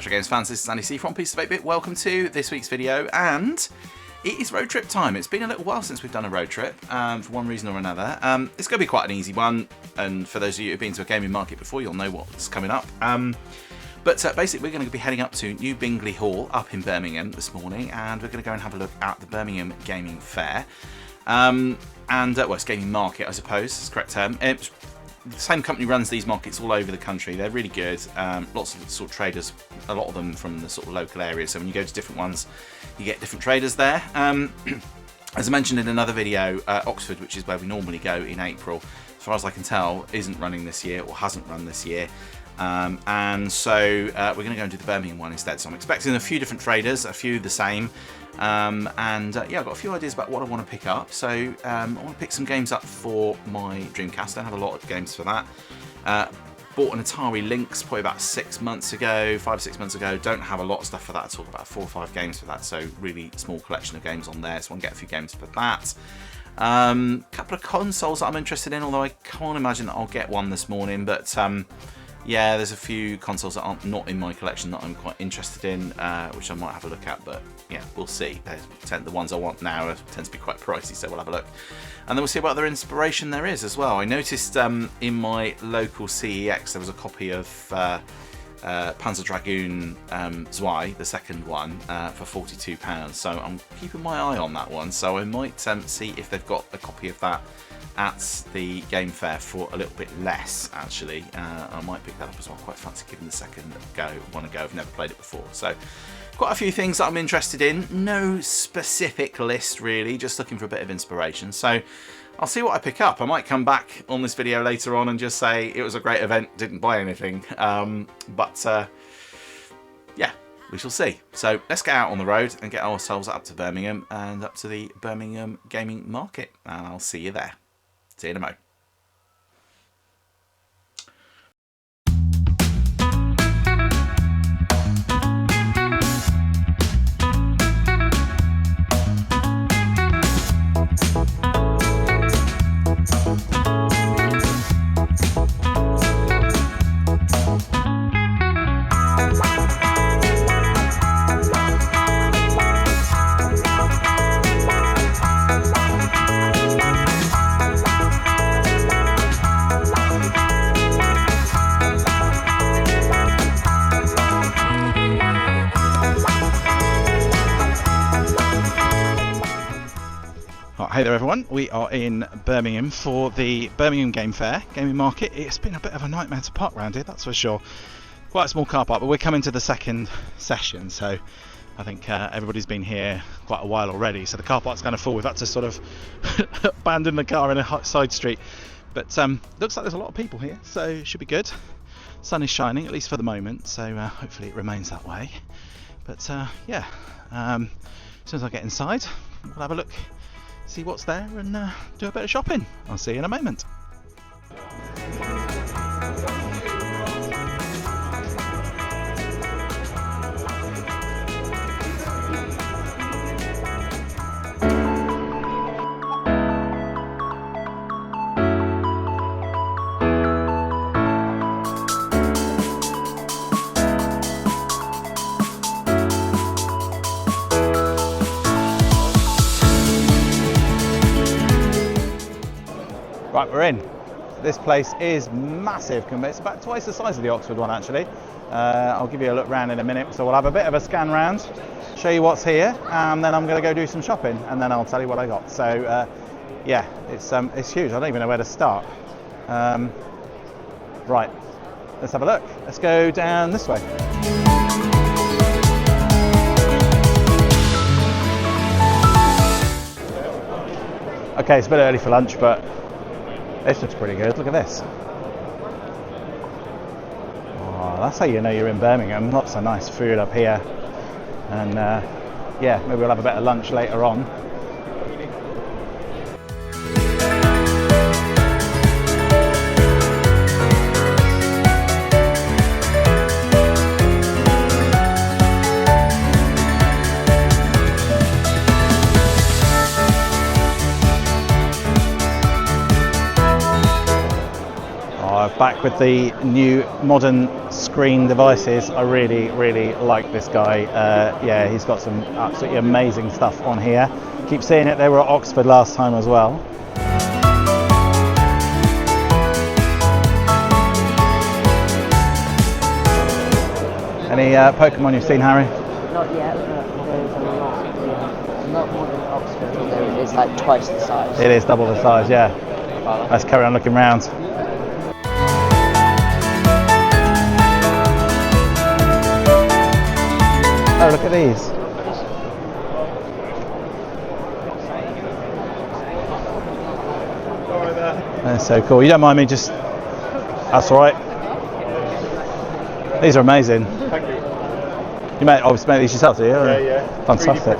retro games fans, this is Andy C from Pieces of 8-Bit. Welcome to this week's video, and it is road trip time. It's been a little while since we've done a road trip, for one reason or another. It's going to be quite an easy one, and for those of you who've been to a gaming market before, you'll know what's coming up. But basically, we're going to be heading up to New Bingley Hall up in Birmingham this morning, and we're going to go and have a look at the Birmingham Gaming Fair. Well, it's Gaming Market, I suppose, is the correct term. The same company runs these markets all over the country. They're really good. Lots of sort of traders, a lot of them from the sort of local areas. So when you go to different ones, you get different traders there. As I mentioned in another video, Oxford, which is where we normally go in April, as far as I can tell, isn't running this year or hasn't run this year. And so we're going to go and do the Birmingham one instead. So I'm expecting a few different traders, a few the same. Yeah, I've got a few ideas about what I want to pick up. So I want to pick some games up for my Dreamcast. I don't have a lot of games for that. Bought an Atari Lynx probably about 6 months ago, 5 or 6 months ago. Don't have a lot of stuff for that at all, about 4 or 5 games for that. So really small collection of games on there. So I want to get a few games for that. Couple of consoles that I'm interested in, although I can't imagine that I'll get one this morning. But yeah, there's a few consoles that aren't not in my collection that I'm quite interested in, which I might have a look at, but yeah, we'll see. The ones I want now tend to be quite pricey, so we'll have a look. And then we'll see what other inspiration there is as well. I noticed in my local CEX there was a copy of Panzer Dragoon Zwei, the second one, for £42, so I'm keeping my eye on that one, so I might see if they've got a copy of that at the game fair for a little bit less, actually. I might pick that up as well. Quite fancy giving the second go. I've never played it before. So quite a few things that I'm interested in. No specific list really, just looking for a bit of inspiration. So I'll see what I pick up. I might come back on this video later on and just say it was a great event, didn't buy anything. Yeah, we shall see. So let's get out on the road and get ourselves up to Birmingham and up to the Birmingham Gaming Market. And I'll see you there. See you in a mo. Hey there everyone, we are in Birmingham for the Birmingham Game Fair, Gaming Market. It's been a bit of a nightmare to park around here, that's for sure. Quite a small car park, but we're coming to the second session, so I think everybody's been here quite a while already, so the car park's kind of full. We've had to sort of abandon the car in a side street, but looks like there's a lot of people here, so it should be good. Sun is shining, at least for the moment, so hopefully it remains that way. But yeah, as soon as I get inside, we'll have a look, see what's there, and do a bit of shopping. I'll see you in a moment. Right, we're in. This place is massive. It's about twice the size of the Oxford one, actually. I'll give you a look round in a minute. So we'll have a bit of a scan round, show you what's here, and then I'm going to go do some shopping, and then I'll tell you what I got. So yeah, it's huge. I don't even know where to start. Right, let's have a look. Let's go down this way. Okay, it's a bit early for lunch, but this looks pretty good. Look at this. Oh, that's how you know you're in Birmingham. Lots of nice food up here. And yeah, maybe we'll have a bit of lunch later on. back with the new modern screen devices. I really like this guy. Yeah, he's got some absolutely amazing stuff on here. Keep seeing it. They were at Oxford last time as well. Any Pokemon you've seen, Harry? Not yet, but there's a lot. Yeah. Not more than Oxford, although it's like twice the size. It is double the size, yeah. Let's carry on looking round. Oh, look at these. They're so cool. You don't mind me just... That's all right. These are amazing. Thank you. You obviously make these yourself, do you? Yeah. Fantastic.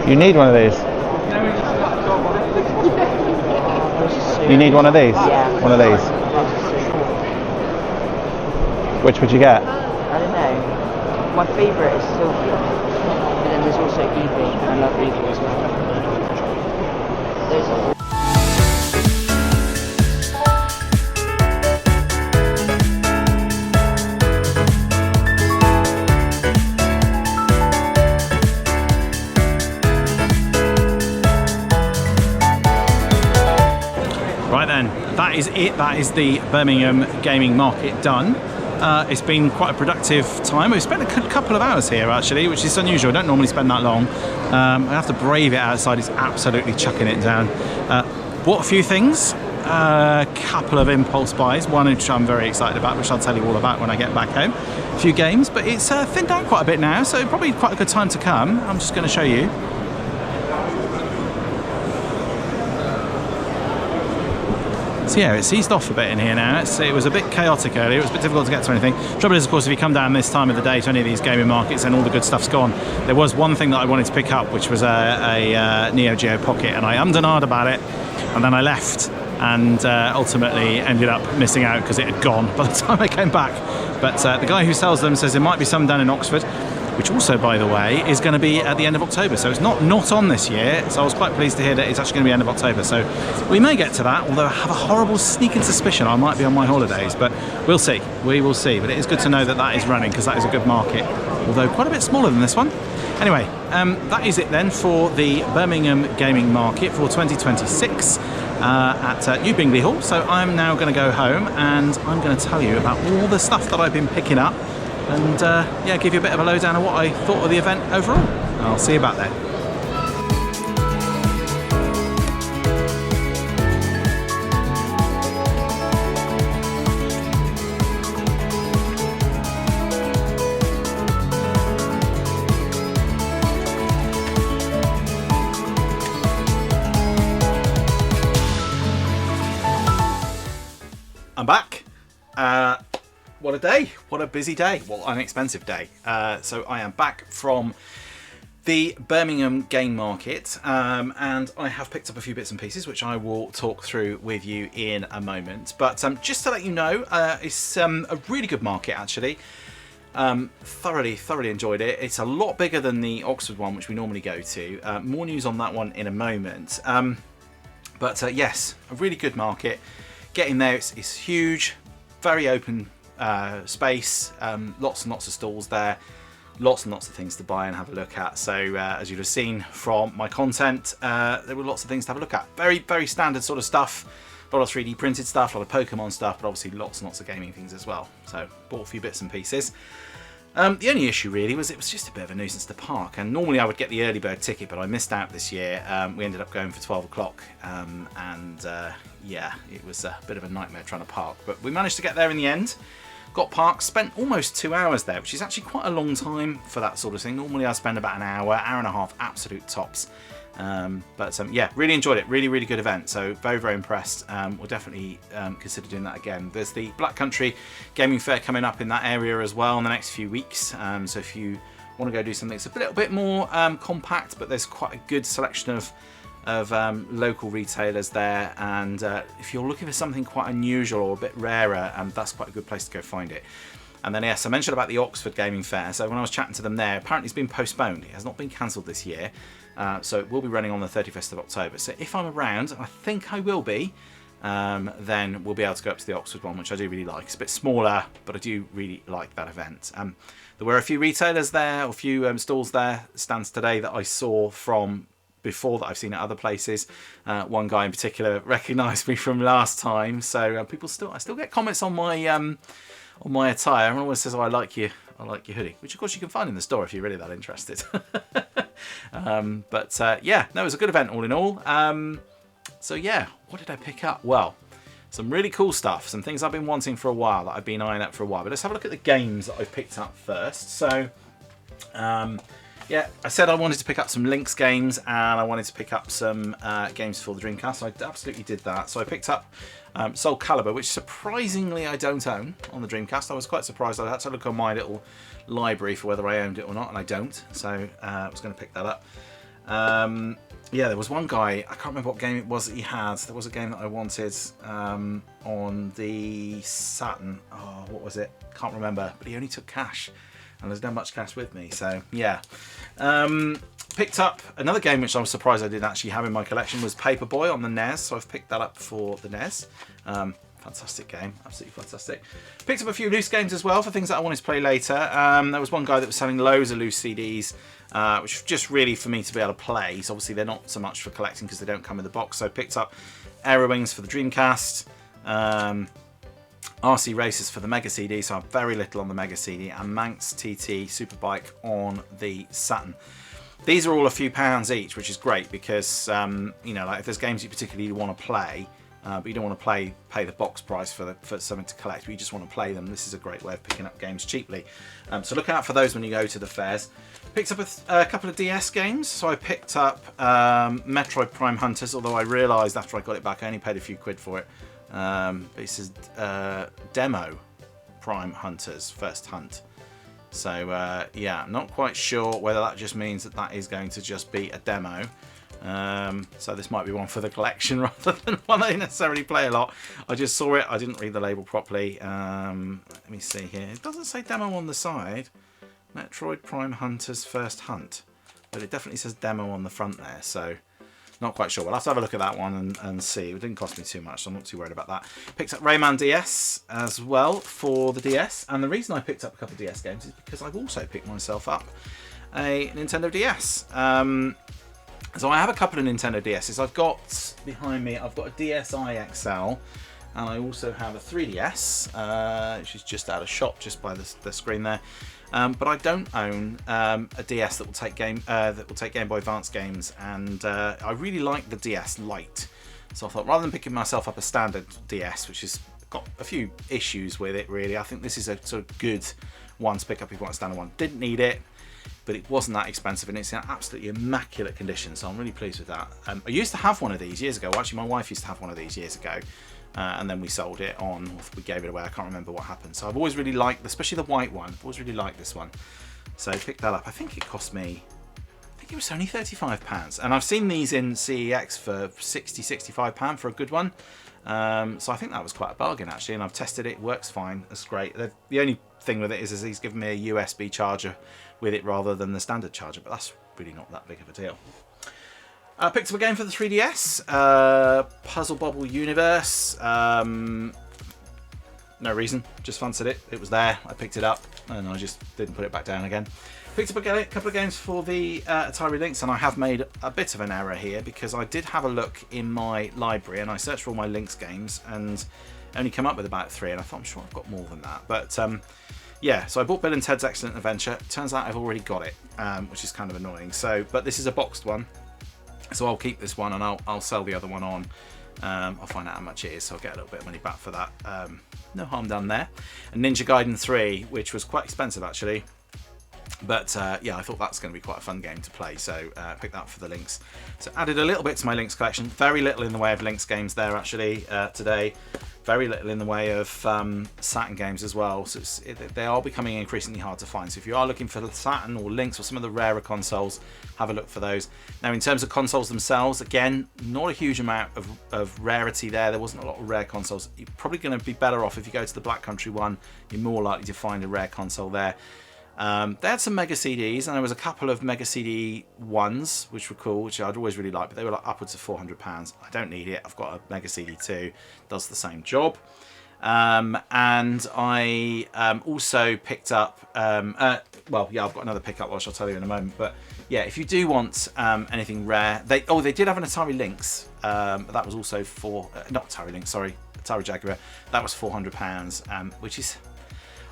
You need one of these. You need one of these? Yeah. One of these. Which would you get? I don't know. My favourite is Sylvia. But then there's also Eevee, and I love Eevee as well. Those are Right then, that is it. That is the Birmingham Gaming Market done. It's been quite a productive time. We've spent a couple of hours here actually, which is unusual. I don't normally spend that long. I have to brave it outside. It's absolutely chucking it down. Bought a few things. A couple of impulse buys. One which I'm very excited about, which I'll tell you all about when I get back home. A few games, but it's thinned down quite a bit now, so probably quite a good time to come. I'm just going to show you. So yeah, it's eased off a bit in here now. It was a bit chaotic earlier. It was a bit difficult to get to anything. Trouble is, of course, if you come down this time of the day to any of these gaming markets, then all the good stuff's gone. There was one thing that I wanted to pick up, which was a Neo Geo Pocket, and I ummed and ahed about it, and then I left, and ultimately ended up missing out because it had gone by the time I came back. But the guy who sells them says there might be some down in Oxford, which also, by the way, is going to be at the end of October. So it's not on this year. So I was quite pleased to hear that it's actually going to be end of October. So we may get to that, although I have a horrible sneaking suspicion I might be on my holidays. But we'll see. We will see. But it is good to know that that is running, because that is a good market, although quite a bit smaller than this one. Anyway, that is it then for the Birmingham Gaming Market for 2026 at New Bingley Hall. So I'm now going to go home and I'm going to tell you about all the stuff that I've been picking up, and yeah, give you a bit of a lowdown of what I thought of the event overall. I'll see you back there. I'm back. What a day, what a busy day, what an expensive day. So I am back from the Birmingham Game Market, and I have picked up a few bits and pieces which I will talk through with you in a moment. But just to let you know, it's a really good market actually. Thoroughly enjoyed it. It's a lot bigger than the Oxford one, which we normally go to. More news on that one in a moment. But yes, a really good market. Getting there, it's huge, very open space, lots and lots of stalls there, lots and lots of things to buy and have a look at. So as you'd have seen from my content, there were lots of things to have a look at. Very standard sort of stuff, a lot of 3D printed stuff, a lot of Pokemon stuff, but obviously lots and lots of gaming things as well. So bought a few bits and pieces. The only issue really was it was just a bit of a nuisance to park, and normally I would get the early bird ticket, but I missed out this year. We ended up going for 12 o'clock, and yeah, it was a bit of a nightmare trying to park, but we managed to get there in the end. Got parked, spent almost 2 hours there, which is actually quite a long time for that sort of thing. Normally I spend about an hour and a half, absolute tops. But yeah, really enjoyed it. Really good event. So very impressed. We'll definitely consider doing that again. There's the Black Country Gaming Fair coming up in that area as well in the next few weeks. So if you want to go do something that's a little bit more compact, but there's quite a good selection of of local retailers there, and if you're looking for something quite unusual or a bit rarer, that's quite a good place to go find it. And then yes, I mentioned about the Oxford Gaming Fair. So when I was chatting to them there, apparently it's been postponed. It has not been cancelled this year. So it will be running on the 31st of October. So if I'm around, and I think I will be, then we'll be able to go up to the Oxford one, which I do really like. It's a bit smaller, but I do really like that event. There were a few retailers there, or a few stalls there, stands today that I saw from before that I've seen at other places. One guy in particular recognised me from last time. So I still get comments on my attire. Everyone always says, "Oh, I like your hoodie," which of course you can find in the store if you're really that interested. Yeah, no, it was a good event all in all. So yeah, what did I pick up? Well, some really cool stuff, some things I've been wanting for a while, that I've been eyeing up for a while. But let's have a look at the games that I've picked up first. So yeah, I said I wanted to pick up some Lynx games, and I wanted to pick up some games for the Dreamcast. So I absolutely did that. So I picked up Soul Calibur, which surprisingly I don't own on the Dreamcast. I was quite surprised. I had to look on my little library for whether I owned it or not, and I don't. So I was going to pick that up. Yeah, there was one guy, I can't remember what game it was that he had. There was a game that I wanted on the Saturn. Oh, what was it? Can't remember. But he only took cash, and there's not much cash with me. So yeah. Picked up another game which I was surprised I didn't actually have in my collection, was Paperboy on the NES. So I've picked that up for the NES. Fantastic game, absolutely fantastic. Picked up a few loose games as well for things that I wanted to play later. There was one guy that was selling loads of loose CDs, which was just really for me to be able to play. So obviously they're not so much for collecting because they don't come in the box. So I picked up Aero Wings for the Dreamcast, RC Racers for the Mega CD, so I have very little on the Mega CD, and Manx TT Superbike on the Saturn. These are all a few pounds each, which is great because you know, like if there's games you particularly want to play, but you don't want to pay the box price for something to collect, but you just want to play them, this is a great way of picking up games cheaply. So look out for those when you go to the fairs. Picked up a couple of DS games. So I picked up Metroid Prime Hunters, although I realised after I got it back I only paid a few quid for it. But it says Demo Prime Hunters First Hunt. So yeah, not quite sure whether that just means that is going to just be a demo. So this might be one for the collection rather than one I necessarily play a lot. I just saw it, I didn't read the label properly. Let me see here. It doesn't say demo on the side. Metroid Prime Hunters First Hunt. But it definitely says demo on the front there, so not quite sure. We'll have to have a look at that one and see. It didn't cost me too much, so I'm not too worried about that. Picked up Rayman DS as well for the DS. And the reason I picked up a couple of DS games is because I've also picked myself up a Nintendo DS. So I have a couple of Nintendo DS's. I've got behind me, I've got a DSi XL, and I also have a 3DS, which is just out of shop, just by the screen there. But I don't own a DS that will take Game Boy Advance games, and I really like the DS Lite. So I thought, rather than picking myself up a standard DS, which has got a few issues with it, really, I think this is a sort of good one to pick up if you want a standard one. Didn't need it, but it wasn't that expensive, and it's in absolutely immaculate condition, so I'm really pleased with that. I used to have one of these years ago. Well, actually, my wife used to have one of these years ago, and then we sold it on, or we gave it away, I can't remember what happened. So I've always really liked, especially the white one, I've always really liked this one. So I picked that up. I think it cost me, I think it was only £35, and I've seen these in CEX for £60–65 for a good one. So I think that was quite a bargain actually, and I've tested it, works fine, it's great. The only thing with it is he's given me a USB charger with it rather than the standard charger, but that's really not that big of a deal. I picked up a game for the 3DS, Puzzle Bobble Universe. No reason, just fancied it. It was there, I picked it up, and I just didn't put it back down again. Picked up a couple of games for the Atari Lynx, and I have made a bit of an error here because I did have a look in my library and I searched for all my Lynx games and only come up with about 3, and I thought, I'm sure I've got more than that. But yeah, so I bought Bill and Ted's Excellent Adventure. Turns out I've already got it, which is kind of annoying. So, but this is a boxed one, so I'll keep this one and I'll sell the other one on. I'll find out how much it is, so I'll get a little bit of money back for that. No harm done there. And Ninja Gaiden 3, which was quite expensive actually. But yeah, I thought that's going to be quite a fun game to play, so picked that up for the Lynx. So added a little bit to my Lynx collection. Very little in the way of Lynx games there actually today. Very little in the way of Saturn games as well. So they are becoming increasingly hard to find. So if you are looking for Saturn or Lynx or some of the rarer consoles, have a look for those. Now in terms of consoles themselves, again, not a huge amount of rarity there. There wasn't a lot of rare consoles. You're probably going to be better off if you go to the Black Country one. You're more likely to find a rare console there. They had some Mega CDs, and there was a couple of Mega CD ones, which were cool, which I'd always really liked, but they were like upwards of £400. I don't need it. I've got a Mega CD 2, does the same job. And I also picked up, well, yeah, I've got another pickup, which I'll tell you in a moment. But yeah, if you do want anything rare, they did have an Atari Lynx. That was also not Atari Lynx, sorry, Atari Jaguar. That was £400, which is...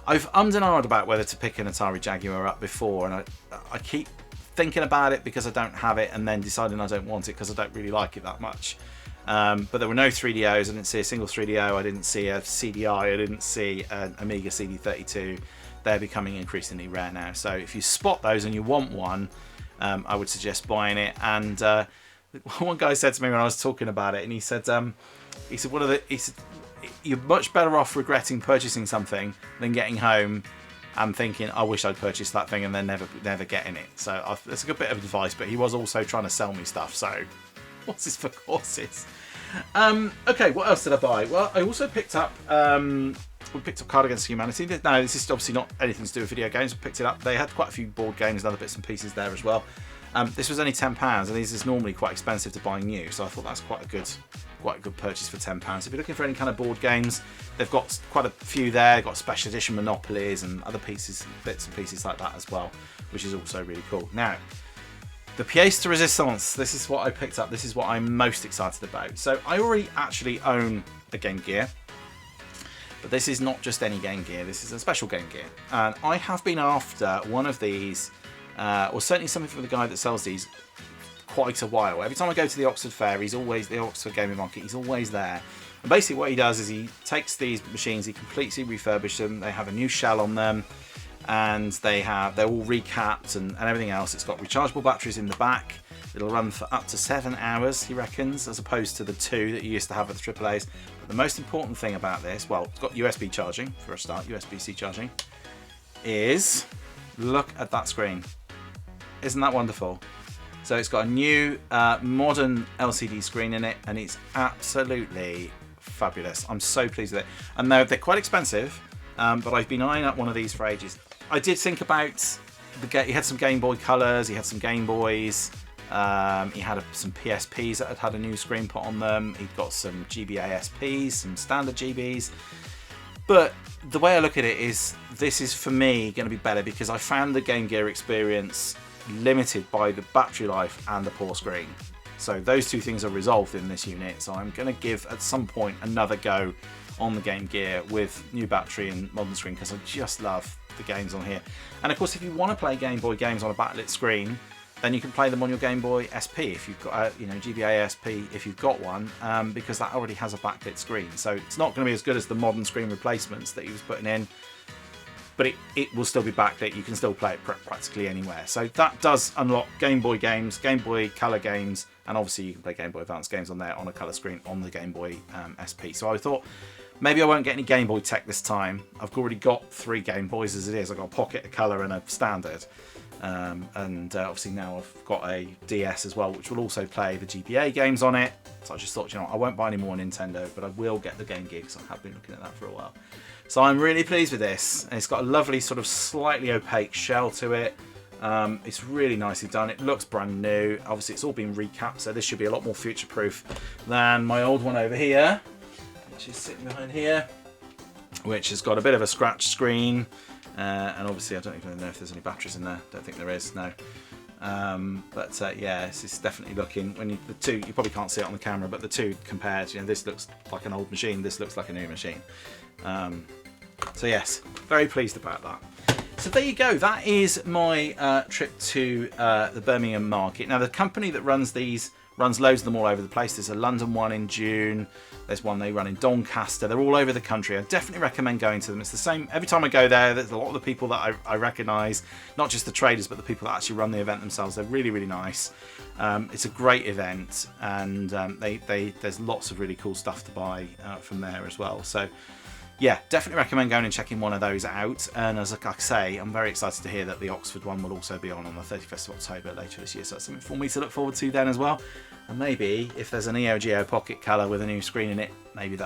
I've ummed and ahed about whether to pick an Atari Jaguar up before, and I keep thinking about it because I don't have it, and then deciding I don't want it because I don't really like it that much. But there were no 3DOs. I didn't see a single 3DO. I didn't see a CDI. I didn't see an Amiga CD32. They're becoming increasingly rare now. So if you spot those and you want one, I would suggest buying it. And one guy said to me when I was talking about it, and he said, you're much better off regretting purchasing something than getting home and thinking, I wish I'd purchased that thing, and then never getting it. So that's a good bit of advice, but he was also trying to sell me stuff. So what's this for courses? Okay, what else did I buy? Well, I also picked up Card Against Humanity. Now, this is obviously not anything to do with video games. I picked it up. They had quite a few board games and other bits and pieces there as well. This was only £10, and these is normally quite expensive to buy new, so I thought that's quite a good purchase for £10. If you're looking for any kind of board games, they've got quite a few there. They've got special edition Monopolies and other bits and pieces like that as well, which is also really cool. Now, the pièce de résistance, this is what I picked up. This is what I'm most excited about. So I already actually own a Game Gear, but this is not just any Game Gear. This is a special Game Gear, and I have been after one of these, or certainly something from the guy that sells these, quite a while. Every time I go to the Oxford Fair, the Oxford Gaming Market, he's always there. And basically what he does is he takes these machines, he completely refurbishes them, they have a new shell on them, and they're all recapped and everything else. It's got rechargeable batteries in the back. It'll run for up to 7 hours, he reckons, as opposed to the 2 that you used to have with the AAAs. But the most important thing about this, well, it's got USB charging, for a start, USB-C charging, is, look at that screen. Isn't that wonderful? So it's got a new modern LCD screen in it, and it's absolutely fabulous. I'm so pleased with it. And they're quite expensive, but I've been eyeing up one of these for ages. I did think about he had some Game Boy Colors, he had some Game Boys, he had some PSPs that had a new screen put on them. He'd got some GBA SPs, some standard GBs. But the way I look at it is, this is for me going to be better because I found the Game Gear experience limited by the battery life and the poor screen. So those two things are resolved in this unit, so I'm going to give at some point another go on the Game Gear with new battery and modern screen, because I just love the games on here. And of course, if you want to play Game Boy games on a backlit screen, then you can play them on your Game Boy SP if you've got GBA SP if you've got one, because that already has a backlit screen. So it's not going to be as good as the modern screen replacements that he was putting in, but it will still be backlit. You can still play it practically anywhere. So that does unlock Game Boy games, Game Boy Color games, and obviously you can play Game Boy Advance games on there on a colour screen on the Game Boy SP. So I thought maybe I won't get any Game Boy tech this time. I've already got 3 Game Boys as it is. I've got a Pocket, a Colour, and a Standard. And obviously now I've got a DS as well, which will also play the GBA games on it. So I just thought, I won't buy any more Nintendo, but I will get the Game Gear because I have been looking at that for a while. So I'm really pleased with this. It's got a lovely sort of slightly opaque shell to it. It's really nicely done. It looks brand new. Obviously it's all been recapped, so this should be a lot more future proof than my old one over here, which is sitting behind here, which has got a bit of a scratch screen. And obviously I don't even know if there's any batteries in there. Don't think there is, no. Yeah, this is definitely looking, the two, you probably can't see it on the camera, but the two compared, this looks like an old machine, this looks like a new machine. So yes, very pleased about that. So there you go, that is my trip to the Birmingham Market. Now the company that runs these runs loads of them all over the place. There's a London one in June. There's one they run in Doncaster. They're all over the country. I definitely recommend going to them. It's the same every time I go there. There's a lot of the people that I recognise, not just the traders, but the people that actually run the event themselves. They're really, really nice. It's a great event, and there's lots of really cool stuff to buy from there as well. So yeah, definitely recommend going and checking one of those out. And as I say, I'm very excited to hear that the Oxford one will also be on the 31st of October later this year. So that's something for me to look forward to then as well. And maybe if there's an Neo Geo Pocket Color with a new screen in it, maybe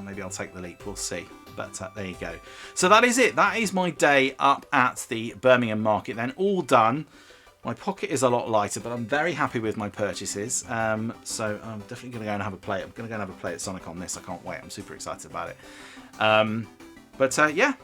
maybe I'll take the leap. We'll see. But there you go. So that is it. That is my day up at the Birmingham Market. Then all done. My pocket is a lot lighter, but I'm very happy with my purchases. So I'm definitely going to go and have a play. I'm going to go and have a play at Sonic on this. I can't wait. I'm super excited about it. Yeah,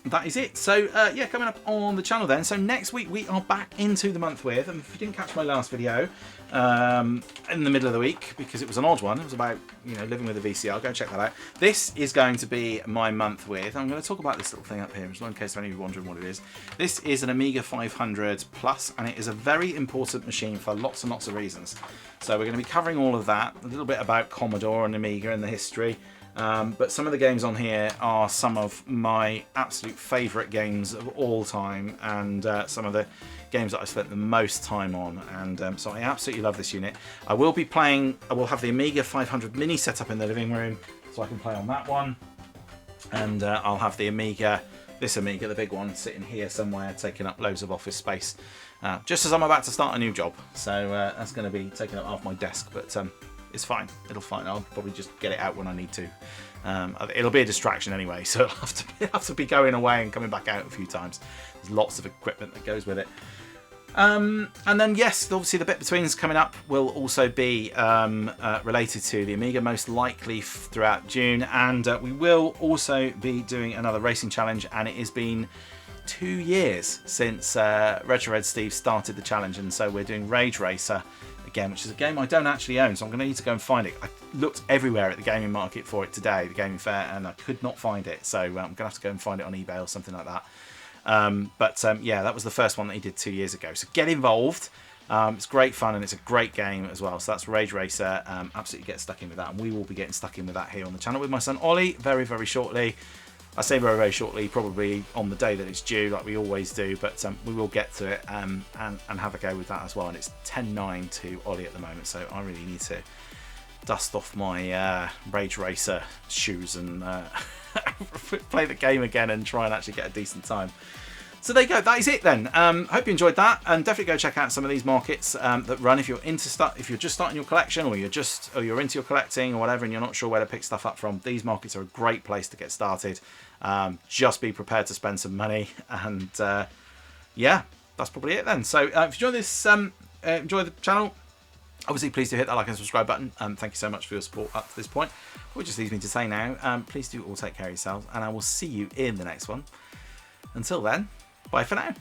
that is it. So yeah, coming up on the channel then. So next week we are back into the month with, and if you didn't catch my last video in the middle of the week, because it was an odd one, it was about, you know, living with a VCR, go check that out. This is going to be my month with, I'm going to talk about this little thing up here, just in case any of you are wondering what it is. This is an Amiga 500 Plus, and it is a very important machine for lots and lots of reasons. So we're going to be covering all of that, a little bit about Commodore and Amiga and the history. But some of the games on here are some of my absolute favourite games of all time, and some of the games that I spent the most time on, and so I absolutely love this unit. I will have the Amiga 500 Mini set up in the living room, so I can play on that one, and I'll have the this Amiga, the big one, sitting here somewhere, taking up loads of office space, just as I'm about to start a new job. So that's going to be taking up half my desk, but it's fine. It'll fine. I'll probably just get it out when I need to. It'll be a distraction anyway, so I'll have to be going away and coming back out a few times. There's lots of equipment that goes with it. And then yes, obviously the bit between is coming up will also be related to the Amiga, most likely throughout June, and we will also be doing another racing challenge. And it has been 2 years since Retro Red Steve started the challenge, and so we're doing Rage Racer again, which is a game I don't actually own, so I'm going to need to go and find it. I looked everywhere at the gaming market for it today, the gaming fair, and I could not find it, so I'm going to have to go and find it on eBay or something like that. Yeah, that was the first one that he did 2 years ago, so get involved. It's great fun, and it's a great game as well. So that's Rage Racer. Absolutely get stuck in with that, and we will be getting stuck in with that here on the channel with my son Ollie very, very shortly. I say very, very shortly, probably on the day that it's due, like we always do, but we will get to it and have a go with that as well. And it's 10-9 to Ollie at the moment, so I really need to dust off my Rage Racer shoes and play the game again and try and actually get a decent time. So there you go, that is it then. Hope you enjoyed that, and definitely go check out some of these markets that run if you're if you're just starting your collection, or you're into your collecting or whatever, and you're not sure where to pick stuff up from. These markets are a great place to get started. Just be prepared to spend some money, and yeah, that's probably it then. So if you enjoy this, enjoy the channel, obviously please do hit that like and subscribe button. Thank you so much for your support up to this point. Which just leaves me to say now, please do all take care of yourselves, and I will see you in the next one. Until then, bye for now.